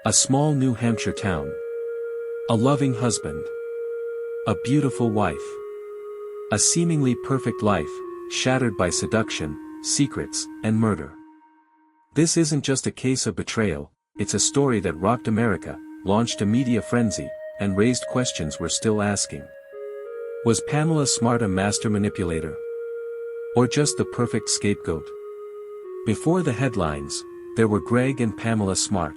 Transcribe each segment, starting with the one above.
A small New Hampshire town. A loving husband. A beautiful wife. A seemingly perfect life, shattered by seduction, secrets, and murder. This isn't just a case of betrayal, it's a story that rocked America, launched a media frenzy, and raised questions we're still asking. Was Pamela Smart a master manipulator? Or just the perfect scapegoat? Before the headlines, there were Greg and Pamela Smart.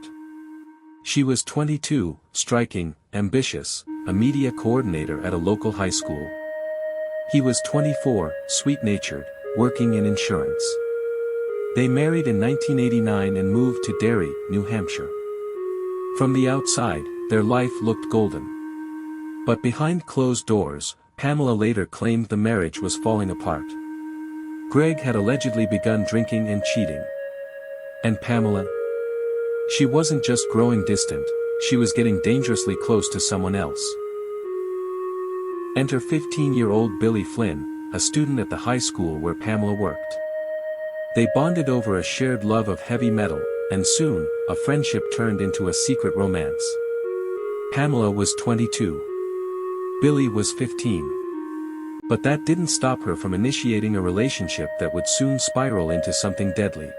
She was 22, striking, ambitious, a media coordinator at a local high school. He was 24, sweet-natured, working in insurance. They married in 1989 and moved to Derry, New Hampshire. From the outside, their life looked golden. But behind closed doors, Pamela later claimed the marriage was falling apart. Greg had allegedly begun drinking and cheating. And Pamela? She wasn't just growing distant, she was getting dangerously close to someone else. Enter 15-year-old Billy Flynn, a student at the high school where Pamela worked. They bonded over a shared love of heavy metal, and soon, a friendship turned into a secret romance. Pamela was 22. Billy was 15. But that didn't stop her from initiating a relationship that would soon spiral into something deadly.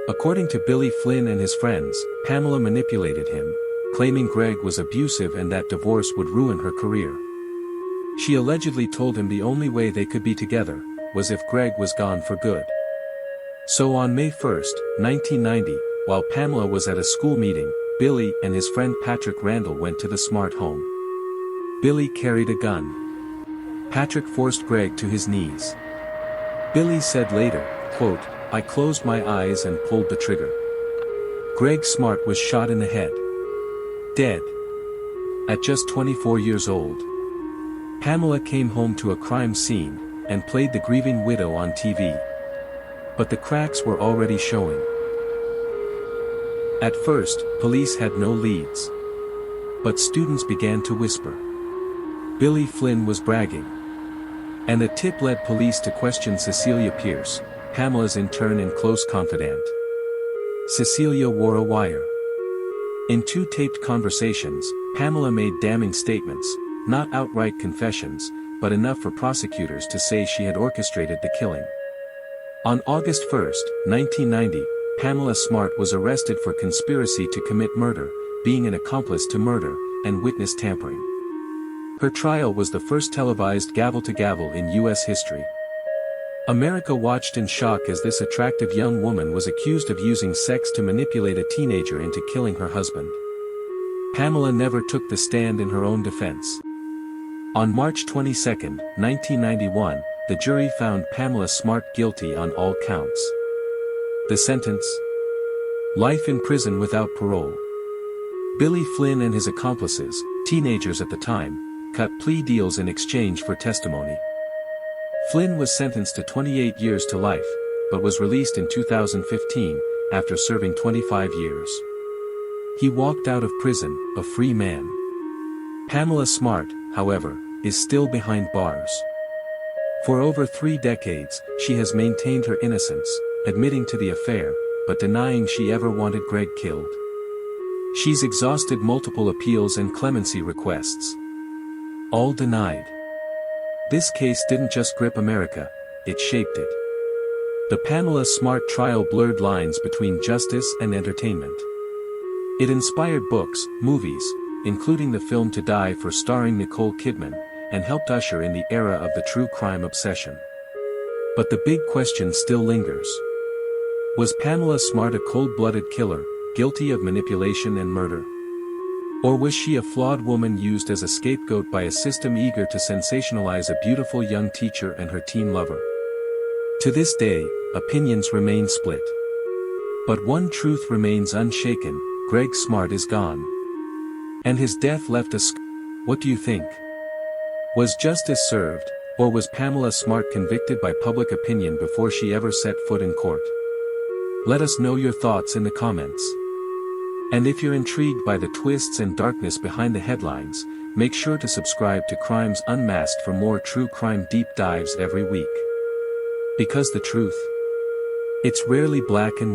According to Billy Flynn and his friends, Pamela manipulated him, claiming Greg was abusive and that divorce would ruin her career. She allegedly told him the only way they could be together was if Greg was gone for good. So on May 1, 1990, while Pamela was at a school meeting, Billy and his friend Patrick Randall went to the Smart home. Billy carried a gun. Patrick forced Greg to his knees. Billy said later, quote, "I closed my eyes and pulled the trigger." Greg Smart was shot in the head. Dead. At just 24 years old. Pamela came home to a crime scene, and played the grieving widow on TV. But the cracks were already showing. At first, police had no leads. But students began to whisper. Billy Flynn was bragging. And the tip led police to question Cecilia Pierce, Pamela's intern and close confidant. Cecilia wore a wire. In 2 taped conversations, Pamela made damning statements, not outright confessions, but enough for prosecutors to say she had orchestrated the killing. On August 1, 1990, Pamela Smart was arrested for conspiracy to commit murder, being an accomplice to murder, and witness tampering. Her trial was the first televised gavel-to-gavel in U.S. history. America watched in shock as this attractive young woman was accused of using sex to manipulate a teenager into killing her husband. Pamela never took the stand in her own defense. On March 22, 1991, the jury found Pamela Smart guilty on all counts. The sentence? Life in prison without parole. Billy Flynn and his accomplices, teenagers at the time, cut plea deals in exchange for testimony. Flynn was sentenced to 28 years to life, but was released in 2015, after serving 25 years. He walked out of prison, a free man. Pamela Smart, however, is still behind bars. For over 3 decades, she has maintained her innocence, admitting to the affair, but denying she ever wanted Greg killed. She's exhausted multiple appeals and clemency requests. All denied. This case didn't just grip America, it shaped it. The Pamela Smart trial blurred lines between justice and entertainment. It inspired books, movies, including the film To Die For starring Nicole Kidman, and helped usher in the era of the true crime obsession. But the big question still lingers. Was Pamela Smart a cold-blooded killer, guilty of manipulation and murder? Or was she a flawed woman used as a scapegoat by a system eager to sensationalize a beautiful young teacher and her teen lover? To this day, opinions remain split. But one truth remains unshaken: Greg Smart is gone. And his death left a scar. What do you think? Was justice served, or was Pamela Smart convicted by public opinion before she ever set foot in court? Let us know your thoughts in the comments. And if you're intrigued by the twists and darkness behind the headlines, make sure to subscribe to Crimes Unmasked for more true crime deep dives every week. Because the truth, it's rarely black and white.